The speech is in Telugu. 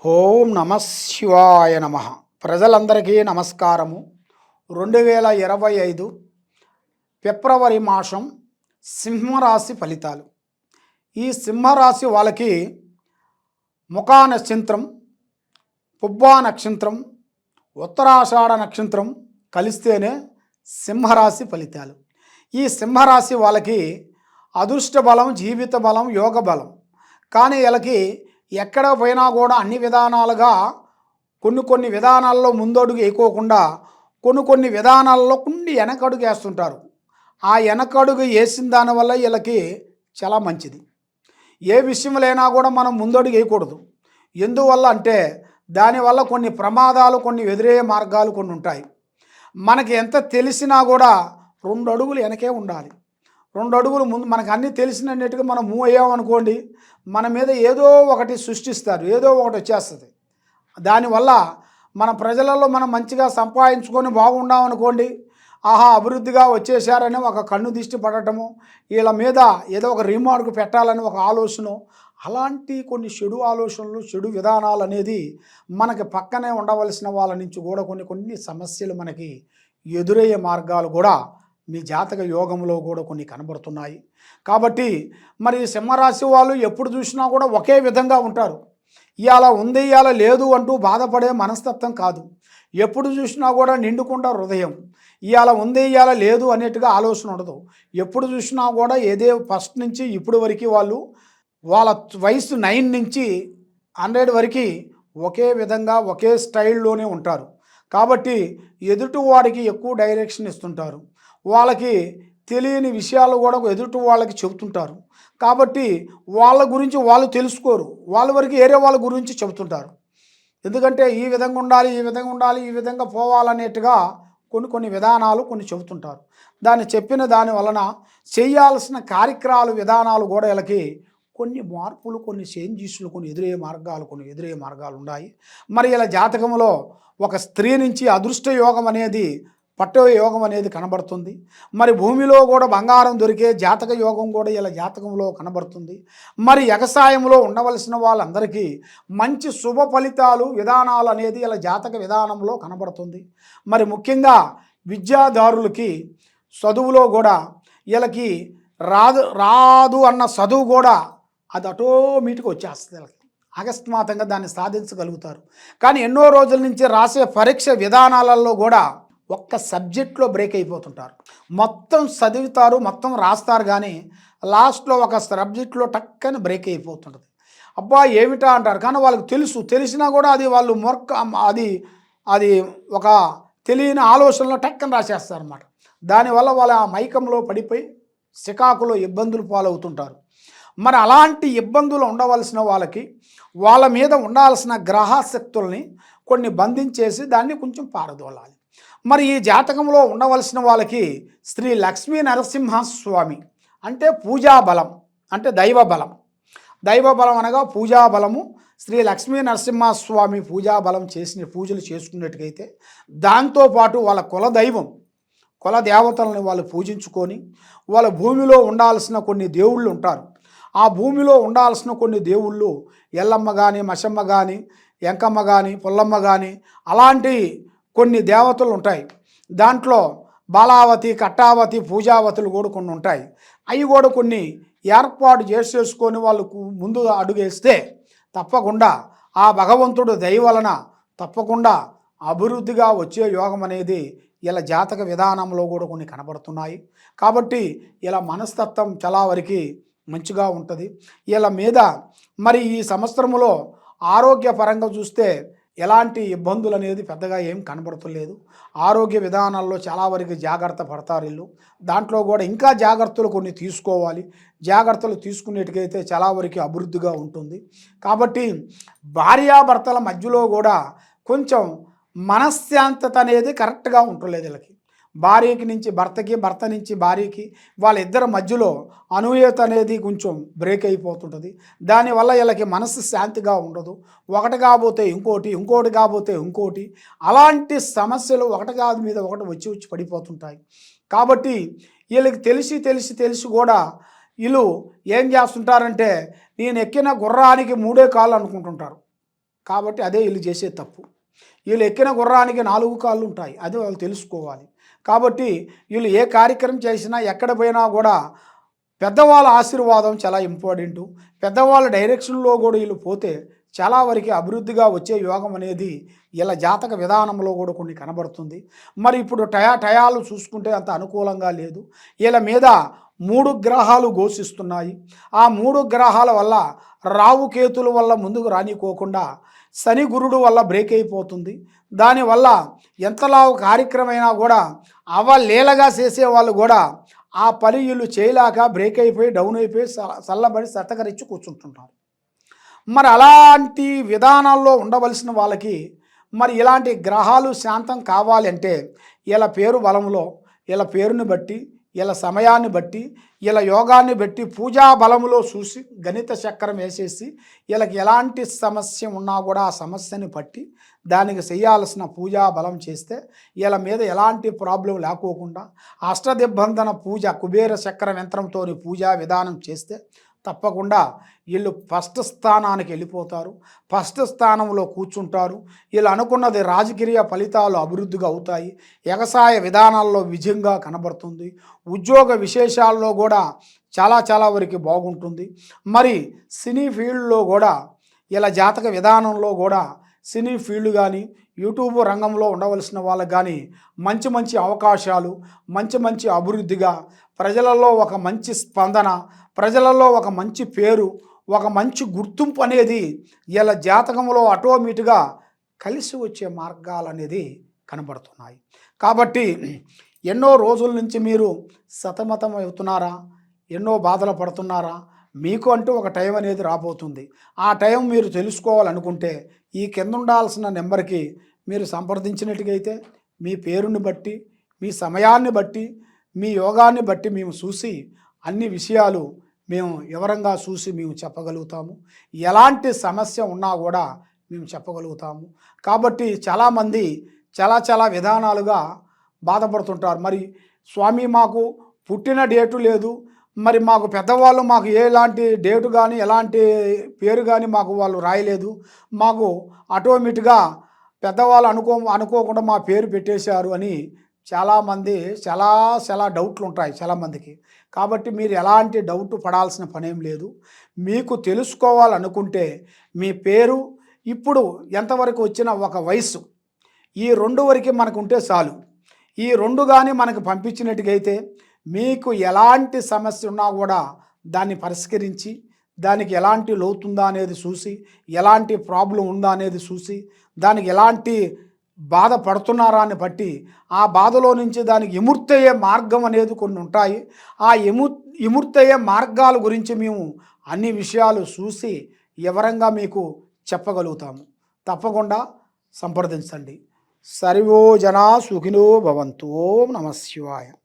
ఓం నమ శివాయ నమ. ప్రజలందరికీ నమస్కారము. 2025 ఫిబ్రవరి మాసం సింహరాశి ఫలితాలు. ఈ సింహరాశి వాళ్ళకి ముఖా నక్షత్రం, పుబ్బా నక్షత్రం, ఉత్తరాషాఢ నక్షత్రం కలిస్తేనే సింహరాశి ఫలితాలు. ఈ సింహరాశి వాళ్ళకి అదృష్ట బలం, జీవిత బలం, యోగ బలం. కానీ వీళ్ళకి ఎక్కడ పోయినా కూడా అన్ని విధానాలుగా కొన్ని విధానాల్లో ముందడుగు వేయకోకుండా కొన్ని విధానాల్లో వెనకడుగు వేస్తుంటారు. ఆ వెనకడుగు వేసిన దానివల్ల వీళ్ళకి చాలా మంచిది. ఏ విషయంలోనైనా కూడా మనం ముందడుగు వేయకూడదు. ఎందువల్ల అంటే దానివల్ల కొన్ని ప్రమాదాలు, కొన్ని ఎదురయ్యే మార్గాలు కొన్ని ఉంటాయి. మనకి ఎంత తెలిసినా కూడా 2 అడుగులు వెనకే ఉండాలి. 2 అడుగులు ముందు మనకు అన్నీ తెలిసినట్టుగా మనం మూవ్ అయ్యామనుకోండి, మన మీద ఏదో ఒకటి సృష్టిస్తారు, ఏదో ఒకటి వచ్చేస్తుంది. దానివల్ల మన ప్రజలలో మనం మంచిగా సంపాదించుకొని బాగుండామనుకోండి, ఆహా అభివృద్ధిగా వచ్చేసారని ఒక కన్ను దిష్టి పడటము, వీళ్ళ మీద ఏదో ఒక రిమార్క్ పెట్టాలని ఒక ఆలోచన, అలాంటి కొన్ని చెడు ఆలోచనలు, చెడు విధానాలు అనేది మనకి పక్కనే ఉండవలసిన వాళ్ళ నుంచి కూడా కొన్ని సమస్యలు మనకి ఎదురయ్యే మార్గాలు కూడా మీ జాతక యోగంలో కూడా కొన్ని కనబడుతున్నాయి. కాబట్టి మరి సింహరాశి వాళ్ళు ఎప్పుడు చూసినా కూడా ఒకే విధంగా ఉంటారు. ఇవాళ ఉంది ఇవాళ లేదు అంటూ బాధపడే మనస్తత్వం కాదు. ఎప్పుడు చూసినా కూడా నిండుకుండా హృదయం. ఇవాళ ఉంది ఇవాళ లేదు అనేట్టుగా ఆలోచన ఉండదు. ఎప్పుడు చూసినా కూడా ఏదే ఫస్ట్ నుంచి ఇప్పుడు వరకు వాళ్ళ వయసు 9 నుంచి 100 వరకు ఒకే విధంగా ఒకే స్టైల్లోనే ఉంటారు. కాబట్టి ఎదుటి వాడికి ఎక్కువ డైరెక్షన్ ఇస్తుంటారు. వాళ్ళకి తెలియని విషయాలు కూడా ఎదుటి వాళ్ళకి చెబుతుంటారు. కాబట్టి వాళ్ళ గురించి వాళ్ళు తెలుసుకోరు, వాళ్ళ వరకు ఏరే వాళ్ళ గురించి చెబుతుంటారు. ఎందుకంటే ఈ విధంగా ఉండాలి, ఈ విధంగా ఉండాలి, ఈ విధంగా పోవాలనేట్టుగా కొన్ని విధానాలు కొన్ని చెబుతుంటారు. దాన్ని చెప్పిన దాని వలన చేయాల్సిన కార్యక్రమాలు విధానాలు కూడా వీళ్ళకి కొన్ని మార్పులు, కొన్ని చేంజెస్లు, కొన్ని ఎదురయ్యే మార్గాలు ఉన్నాయి. మరి ఇలా జాతకంలో ఒక స్త్రీ నుంచి అదృష్ట యోగం అనేది, పట్టే యోగం అనేది కనబడుతుంది. మరి భూమిలో కూడా బంగారం దొరికే జాతక యోగం కూడా ఇలా జాతకంలో కనబడుతుంది. మరి వ్యవసాయంలో ఉండవలసిన వాళ్ళందరికీ మంచి శుభ ఫలితాలు, విధానాలు అనేది ఇలా జాతక విధానంలో కనబడుతుంది. మరి ముఖ్యంగా విద్యాదారులకి చదువులో కూడా వీళ్ళకి రాదు అన్న చదువు కూడా అది ఆటోమేటిక్గా వచ్చేస్తుంది. వీళ్ళకి అకస్మాత్తుగా దాన్ని సాధించగలుగుతారు. కానీ ఎన్నో రోజుల నుంచి రాసే పరీక్ష విధానాలలో కూడా ఒక్క సబ్జెక్ట్లో బ్రేక్ అయిపోతుంటారు. మొత్తం చదువుతారు, మొత్తం రాస్తారు, కానీ లాస్ట్లో ఒక సబ్జెక్ట్లో టక్కని బ్రేక్ అయిపోతుంటుంది. అబ్బా ఏమిటా అంటారు, కానీ వాళ్ళకి తెలిసినా కూడా అది వాళ్ళు అది ఒక తెలియని ఆలోచనలో టక్కని రాసేస్తారు అన్నమాట. దానివల్ల వాళ్ళ ఆ మైకంలో పడిపోయి సికాకులో ఇబ్బందులు పాలవుతుంటారు. మరి అలాంటి ఇబ్బందులు ఉండవలసిన వాళ్ళకి వాళ్ళ మీద ఉండాల్సిన గ్రహశక్తుల్ని కొన్ని బంధించేసి దాన్ని కొంచెం పారదోలాలి. మరి ఈ జాతకంలో ఉండవలసిన వాళ్ళకి శ్రీ లక్ష్మీ నరసింహస్వామి అంటే పూజా బలం, అంటే దైవ బలం అనగా పూజా బలము. శ్రీ లక్ష్మీ నరసింహస్వామి పూజా బలం పూజలు చేసుకున్నట్టుగైతే దాంతోపాటు వాళ్ళ కుల దేవతలను వాళ్ళు పూజించుకొని, వాళ్ళ భూమిలో ఉండాల్సిన కొన్ని దేవుళ్ళు ఉంటారు. ఆ భూమిలో ఉండాల్సిన కొన్ని దేవుళ్ళు ఎల్లమ్మ కానీ, మశమ్మ కానీ, ఎంకమ్మ కానీ, పుల్లమ్మ కానీ అలాంటి కొన్ని దేవతలు ఉంటాయి. దాంట్లో బాలావతి, కట్టావతి, పూజావతులు కూడా కొన్ని ఉంటాయి. అవి కూడా కొన్ని ఏర్పాటు చేసేసుకొని వాళ్ళకు ముందు అడుగేస్తే తప్పకుండా ఆ భగవంతుడు దయ వలన తప్పకుండా అభివృద్ధిగా వచ్చే యోగం అనేది ఇలా జాతక విధానంలో కూడా కొన్ని కనబడుతున్నాయి. కాబట్టి ఇలా మనస్తత్వం చాలా వరకు మంచిగా ఉంటుంది. ఇలా మీద మరి ఈ సంవత్సరంలో ఆరోగ్యపరంగా చూస్తే ఎలాంటి ఇబ్బందులు అనేది పెద్దగా ఏం కనబడతలేదు. ఆరోగ్య విధానాల్లో చాలా వరకు జాగ్రత్త పడతారు వీళ్ళు. దాంట్లో కూడా ఇంకా జాగ్రత్తలు కొన్ని తీసుకోవాలి. జాగ్రత్తలు తీసుకునేట్టుకైతే చాలా వరకు అభివృద్ధిగా ఉంటుంది. కాబట్టి భార్యాభర్తల మధ్యలో కూడా కొంచెం మనశ్శాంతత అనేది కరెక్ట్గా ఉండలేదు వీళ్ళకి. భార్యకి నుంచి భర్తకి, భర్త నుంచి భార్యకి, వాళ్ళిద్దరి మధ్యలో అనూహ్యత అనేది కొంచెం బ్రేక్ అయిపోతుంటుంది. దానివల్ల వీళ్ళకి మనసు శాంతిగా ఉండదు. ఒకటి కాబోతే ఇంకోటి కాబోతే ఇంకోటి, అలాంటి సమస్యలు ఒకటి కాదు మీద ఒకటి వచ్చి పడిపోతుంటాయి. కాబట్టి వీళ్ళకి తెలిసి కూడా వీళ్ళు ఏం చేస్తుంటారంటే, నేను ఎక్కిన గుర్రానికి 3 కాళ్ళు అనుకుంటుంటారు. కాబట్టి అదే వీళ్ళు చేసే తప్పు. వీళ్ళు ఎక్కిన గుర్రానికి 4 కాళ్ళు ఉంటాయి, అది వాళ్ళు తెలుసుకోవాలి. కాబట్టి వీళ్ళు ఏ కార్యక్రమం చేసినా ఎక్కడ పోయినా కూడా పెద్దవాళ్ళ ఆశీర్వాదం చాలా ఇంపార్టెంటు. పెద్దవాళ్ళ డైరెక్షన్లో కూడా వీళ్ళు పోతే చాలా వరకు అభివృద్ధిగా వచ్చే యోగం అనేది ఇలా జాతక విధానంలో కూడా కొన్ని కనబడుతుంది. మరి ఇప్పుడు టయాలు చూసుకుంటే అంత అనుకూలంగా లేదు. వీళ్ళ మీద 3 గ్రహాలు ఘోషిస్తున్నాయి. ఆ 3 గ్రహాల వల్ల రావు కేతుల వల్ల ముందుకు రానికోకుండా శని గురుడు వల్ల బ్రేక్ అయిపోతుంది. దానివల్ల ఎంతలా కార్యక్రమైనా కూడా అవలీలగా చేసేవాళ్ళు కూడా ఆ పని వీళ్ళు చేయలేక బ్రేక్ అయిపోయి డౌన్ అయిపోయి చల్లబడి సతకరించి కూర్చుంటుంటారు. మరి అలాంటి విధానాల్లో ఉండవలసిన వాళ్ళకి మరి ఇలాంటి గ్రహాలు శాంతం కావాలంటే వీళ్ళ పేరు బలంలో, వీళ్ళ పేరుని బట్టి, వీళ్ళ సమయాన్ని బట్టి, వీళ్ళ యోగాన్ని బట్టి పూజా బలములో చూసి గణిత చక్రం వేసేసి వీళ్ళకి ఎలాంటి సమస్య ఉన్నా కూడా ఆ సమస్యని బట్టి దానికి చేయాల్సిన పూజా బలం చేస్తే వీళ్ళ మీద ఎలాంటి ప్రాబ్లం లేకోకుండా అష్టదిబ్బంధన పూజ కుబేర చక్రం యంత్రంతో పూజా విధానం చేస్తే తప్పకుండా వీళ్ళు ఫస్ట్ స్థానానికి వెళ్ళిపోతారు, ఫస్ట్ స్థానంలో కూర్చుంటారు. వీళ్ళు అనుకున్నది రాజకీయ ఫలితాలు అభివృద్ధిగా అవుతాయి, వ్యవసాయ విధానాల్లో విజయంగా కనబడుతుంది, ఉద్యోగ విశేషాల్లో కూడా చాలా వరకు బాగుంటుంది. మరి సినీ ఫీల్డ్లో కూడా ఇలా జాతక విధానంలో కూడా సినీ ఫీల్డ్ కానీ యూట్యూబ్ రంగంలో ఉండవలసిన వాళ్ళకి కానీ మంచి అవకాశాలు, మంచి అభివృద్ధిగా ప్రజలలో ఒక మంచి స్పందన, ప్రజలలో ఒక మంచి పేరు, ఒక మంచి గుర్తింపు అనేది ఇలా జాతకంలో ఆటోమేటిక్గా కలిసి వచ్చే మార్గాలు అనేది కనబడుతున్నాయి. కాబట్టి ఎన్నో రోజుల నుంచి మీరు సతమతం అవుతున్నారా, ఎన్నో బాధలు పడుతున్నారా, మీకు అంటూ ఒక టైం అనేది రాబోతుంది. ఆ టైం మీరు తెలుసుకోవాలనుకుంటే ఈ కింద ఉండాల్సిన నెంబర్కి మీరు సంప్రదించినట్టుగైతే మీ పేరుని బట్టి, మీ సమయాన్ని బట్టి, మీ యోగాన్ని బట్టి మేము చూసి అన్ని విషయాలు మేము వివరంగా చూసి మేము చెప్పగలుగుతాము. ఎలాంటి సమస్య ఉన్నా కూడా మేము చెప్పగలుగుతాము. కాబట్టి చాలామంది చాలా విధానాలుగా బాధపడుతుంటారు. మరి స్వామి మాకు పుట్టిన డేటు లేదు, మరి మాకు పెద్దవాళ్ళు మాకు ఎలాంటి డేటు కానీ ఎలాంటి పేరు కానీ మాకు వాళ్ళు రాయలేదు, మాకు ఆటోమేటిక్గా పెద్దవాళ్ళు అనుకోకుండా మా పేరు పెట్టేశారు అని చాలామంది చాలా డౌట్లు ఉంటాయి చాలామందికి. కాబట్టి మీరు ఎలాంటి డౌట్ పడాల్సిన పనేం లేదు. మీకు తెలుసుకోవాలనుకుంటే మీ పేరు ఇప్పుడు ఎంతవరకు వచ్చిన ఒక వయసు ఈ 2 వరకు మనకు ఉంటే చాలు. ఈ 2 కానీ మనకు పంపించినట్టుగైతే మీకు ఎలాంటి సమస్య ఉన్నా కూడా దాన్ని పరిష్కరించి దానికి ఎలాంటి లోతుందా అనేది చూసి, ఎలాంటి ప్రాబ్లం ఉందా అనేది చూసి, దానికి ఎలాంటి బాధపడుతున్నారా అని బట్టి ఆ బాధలో నుంచి దానికి విముక్తయ్యే మార్గం అనేది కొన్ని ఉంటాయి. ఆ విముక్తయ్యే మార్గాల గురించి మేము అన్ని విషయాలు చూసి వివరంగా మీకు చెప్పగలుగుతాము. తప్పకుండా సంప్రదించండి. సర్వో జనా సుఖినో భవంతు. ఓం నమః శివాయ.